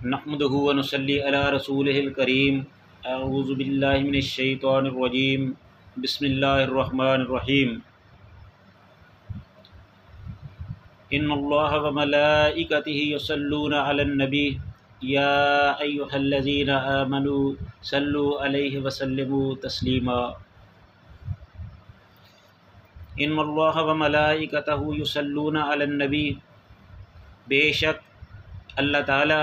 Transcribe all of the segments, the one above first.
नहमदुहु व नुसल्ली अला रसूलिहिल करीम। अऊज़ु बिल्लाहि मिनश शैतानिर रजीम। बिस्मिल्लाहिर रहमानिर रहीम। इन्नल्लाह व मलाइकतिही युसल्लूना अलन नबी या अय्युहल्लज़ीना आमनू सल्लु अलैहि व सल्लिमू तस्लीमा। इन्नल्लाह व मलाइकतहू युसल्लूना अलन नबी, बेशक अल्लाह ताला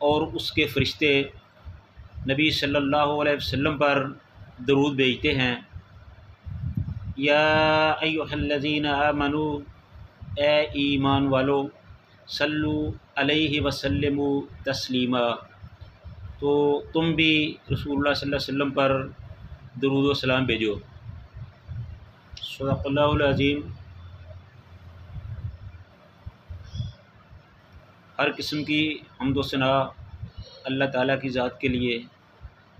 और उसके फ़रिश्ते नबी सल्लल्लाहु अलैहि वसल्लम पर दरूद भेजते हैं। या अय्युहल्लज़ीना आमनू, ए ईमान वालो, सल्लु अलैहि वसल्लिमू तस्लीमा, तो तुम भी रसूलुल्लाह सल्लल्लाहु अलैहि वसल्लम पर दरूद व सलाम भेजो। सदक़ल्लाहुल अज़ीम। हर किस्म की हम्द व सना अल्लाह ताला की ज़ात के लिए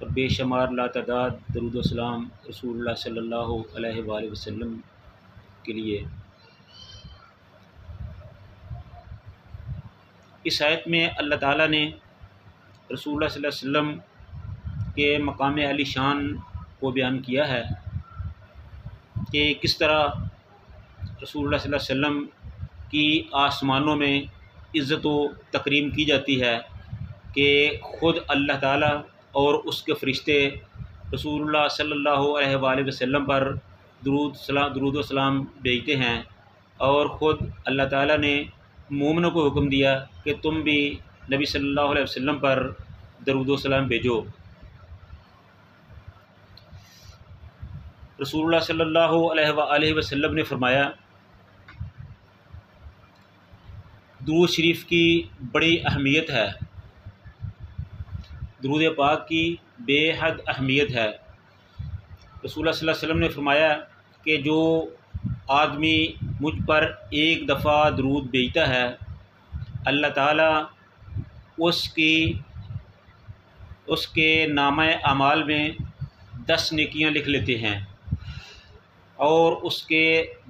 और बेशुमार लातादाद दरूद व सलाम रसूलुल्लाह सल्लल्लाहु अलैहि वसल्लम के लिए। इस आयत में अल्लाह ताला ने रसूलुल्लाह सल्लल्लाहु अलैहि वसल्लम के मकाम आली शान को बयान किया है कि किस तरह रसूलुल्लाह सल्लल्लाहु अलैहि वसल्लम की आसमानों में इज़्ज़त व तकरीम की जाती है कि ख़ुद अल्लाह ताला और उसके फ़रिश्ते रसूलुल्लाह सल्लल्लाहु अलैहि वसल्लम पर दरूद व सलाम भेजते हैं। और ख़ुद अल्लाह ताला ने मोमिनों को हुक्म दिया कि तुम भी नबी सल्लल्लाहु अलैहि वसल्लम पर दरूद व सलाम भेजो। रसूलुल्लाह सल्लल्लाहु अलैहि वसल्लम ने फरमाया, दुरूद शरीफ की बड़ी अहमियत है, दुरूद पाक की बेहद अहमियत है। रसूलुल्लाह सल्लल्लाहु अलैहि वसल्लम ने फरमाया कि जो आदमी मुझ पर एक दफ़ा दरूद भेजता है, अल्लाह ताला उसके नामा अमाल में 10 नेकियां लिख लेते हैं और उसके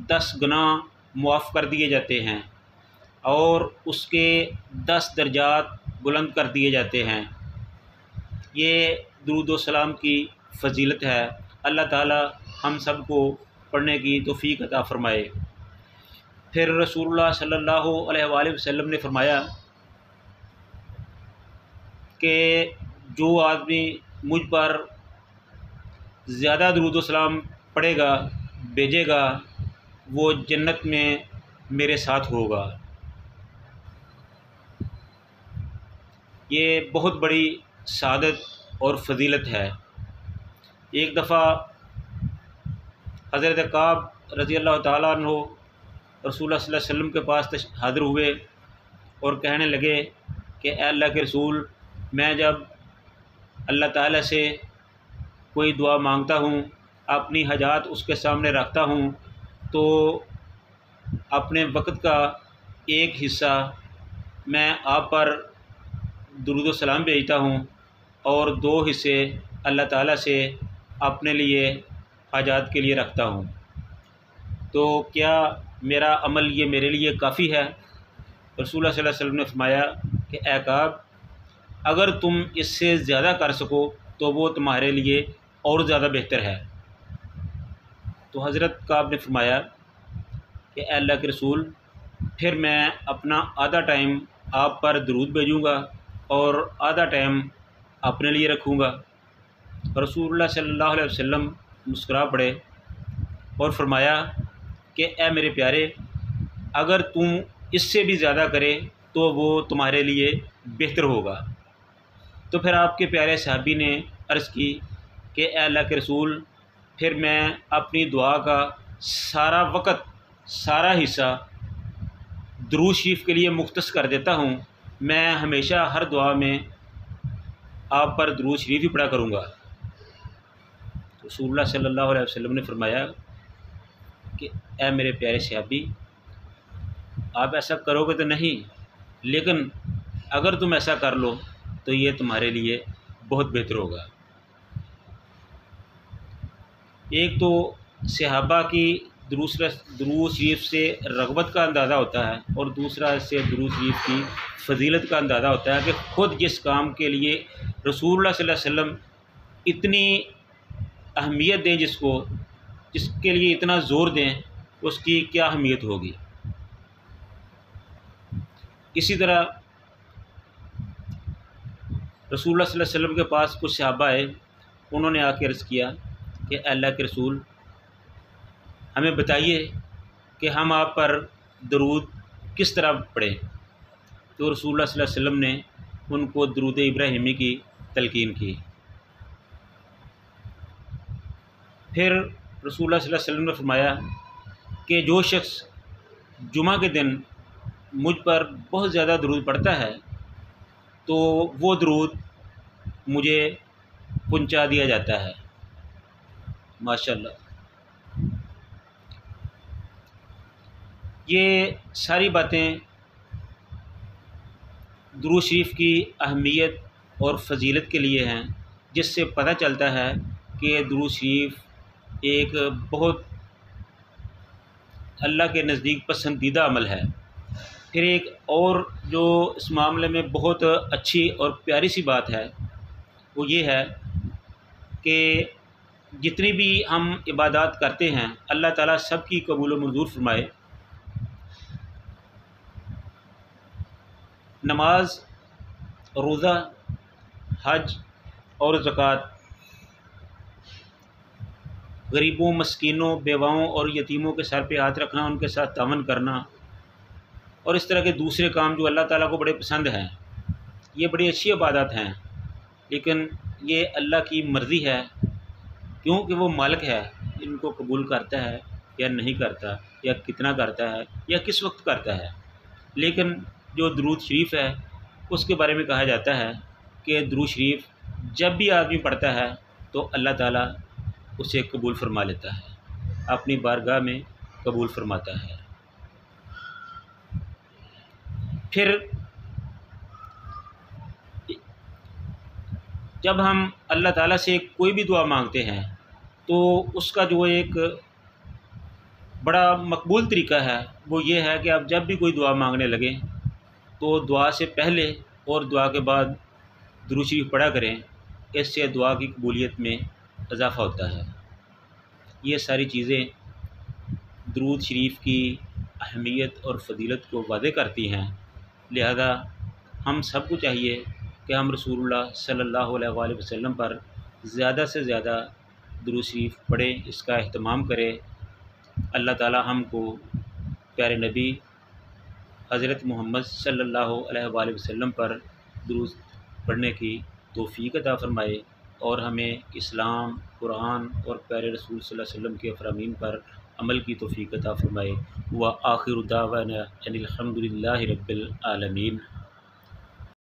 10 गुनाह मुआफ़ कर दिए जाते हैं और उसके 10 दर्जात बुलंद कर दिए जाते हैं। ये दुरूद व सलाम की फ़जीलत है। अल्लाह ताला हम सब को पढ़ने की तौफ़ीक अता फ़रमाए। फिर रसूलुल्लाह सल्लल्लाहु अलैहि वसल्लम ने फरमाया कि जो आदमी मुझ पर ज़्यादा दुरूद व सलाम पढ़ेगा, भेजेगा, वो जन्नत में मेरे साथ होगा। ये बहुत बड़ी सादत और फ़जीलत है। एक दफ़ा हज़रत काब रज़ी अल्लाह ताला अन्हु रसूलुल्लाह सल्लल्लाहु अलैहि वसल्लम के पास हाज़िर हुए और कहने लगे कि ए अल्लाह के रसूल, मैं जब अल्लाह ताला से कोई दुआ मांगता हूँ, अपनी हजात उसके सामने रखता हूँ, तो अपने वक़्त का एक हिस्सा मैं आप पर दुरूद व सलाम भेजता हूँ और 2 हिस्से अल्लाह ताला से अपने लिए हाजात के लिए रखता हूँ। तो क्या मेरा अमल ये मेरे लिए काफ़ी है? रसूलुल्लाह सल्लल्लाहु अलैहि वसल्लम ने फरमाया कि ए काब, अगर तुम इससे ज़्यादा कर सको तो वो तुम्हारे लिए और ज़्यादा बेहतर है। तो हज़रत काब ने फरमाया कि ए अल्लाह के रसूल, फिर मैं अपना आधा टाइम आप पर दरूद भेजूँगा और आधा टाइम अपने लिए रखूँगा। रसूलुल्लाह सल्लल्लाहु अलैहि वसल्लम मुस्कुरा पड़े और फरमाया कि ए मेरे प्यारे, अगर तुम इससे भी ज़्यादा करे तो वो तुम्हारे लिए बेहतर होगा। तो फिर आपके प्यारे सहाबी ने अर्ज़ की कि ए अल्लाह के रसूल, फिर मैं अपनी दुआ का सारा वक़्त, सारा हिस्सा दुरूद शरीफ के लिए मुख्तस कर देता हूँ। मैं हमेशा हर दुआ में आप पर दुरूद शरीफ ही पढ़ा करूँगा। रसूलुल्लाह सल्लल्लाहु अलैहि वसल्लम ने फरमाया कि ए मेरे प्यारे सहाबी, आप ऐसा करोगे तो नहीं, लेकिन अगर तुम ऐसा कर लो तो ये तुम्हारे लिए बहुत बेहतर होगा। एक तो सहाबा की दुरूद शरीफ से रग़बत का अंदाज़ा होता है, और दूसरा इससे दुरूद शरीफ की फ़जीलत का अंदाज़ा होता है कि ख़ुद जिस काम के लिए रसूलुल्लाह सल्लल्लाहु अलैहि वसल्लम इतनी अहमियत दें, जिसके लिए इतना ज़ोर दें, उसकी क्या अहमियत होगी। इसी तरह रसूलुल्लाह सल्लल्लाहु अलैहि वसल्लम के पास कुछ सहाबा आए, उन्होंने आके अर्ज़ किया कि अल्लाह के रसूल, हमें बताइए कि हम आप पर दरूद किस तरह पढ़ें। तो रसूलुल्लाह सल्लल्लाहु अलैहि वसल्लम ने उनको दरूद इब्राहिमी की तलकीन की। फिर रसूलुल्लाह सल्लल्लाहु अलैहि वसल्लम ने फरमाया कि जो शख्स जुमा के दिन मुझ पर बहुत ज़्यादा दरूद पढ़ता है, तो वो दरूद मुझे पहुंचा दिया जाता है। माशाअल्लाह। ये सारी बातें दुरूद शरीफ की अहमियत और फ़जीलत के लिए हैं, जिससे पता चलता है कि दुरूद शरीफ एक बहुत अल्लाह के नज़दीक पसंदीदा अमल है। फिर एक और जो इस मामले में बहुत अच्छी और प्यारी सी बात है, वो ये है कि जितनी भी हम इबादत करते हैं, अल्लाह ताला सब की कबूल व मंजूर फरमाए। नमाज, रोज़ा, हज और ज़कात, गरीबों, मस्कीनों, बेवाओं और यतीमों के सर पे हाथ रखना, उनके साथ तावन करना, और इस तरह के दूसरे काम जो अल्लाह ताला को बड़े पसंद हैं, ये बड़ी अच्छी इबादत हैं। लेकिन ये अल्लाह की मर्ज़ी है, क्योंकि वो मालिक है, इनको कबूल करता है या नहीं करता, या कितना करता है, या किस वक्त करता है। लेकिन जो दुरूद शरीफ है, उसके बारे में कहा जाता है कि दुरूद शरीफ जब भी आदमी पढ़ता है तो अल्लाह ताला उसे कबूल फरमा लेता है, अपनी बारगाह में कबूल फरमाता है। फिर जब हम अल्लाह ताला से कोई भी दुआ मांगते हैं, तो उसका जो एक बड़ा मकबूल तरीका है, वो ये है कि आप जब भी कोई दुआ मांगने लगें, तो दुआ से पहले और दुआ के बाद दुरूद शरीफ पढ़ा करें। इससे दुआ की कबूलियत में इजाफ़ा होता है। ये सारी चीज़ें दुरूद शरीफ की अहमियत और फ़जीलत को वाज़े करती हैं। लिहाजा हम सबको चाहिए कि हम रसूलुल्लाह सल्लल्लाहु अलैहि वसल्लम पर ज़्यादा से ज़्यादा दुरूद शरीफ पढ़ें, इसका एहतमाम करें। अल्लाह ताला हमको प्यारे नबी हज़रत मोहम्मद सल्लल्लाहु अलैहि वसल्लम पर दुरूद पढ़ने की तौफ़ीक़ अता फ़रमाए, और हमें इस्लाम, कुरान और प्यारे रसूल सल्लल्लाहु अलैहि वसल्लम के फ़रामीन पर अमल की तौफ़ीक़ अता फ़रमाए। व आखिरु दावाना अनिल हम्दुलिल्लाहि रब्बिल आलमीन।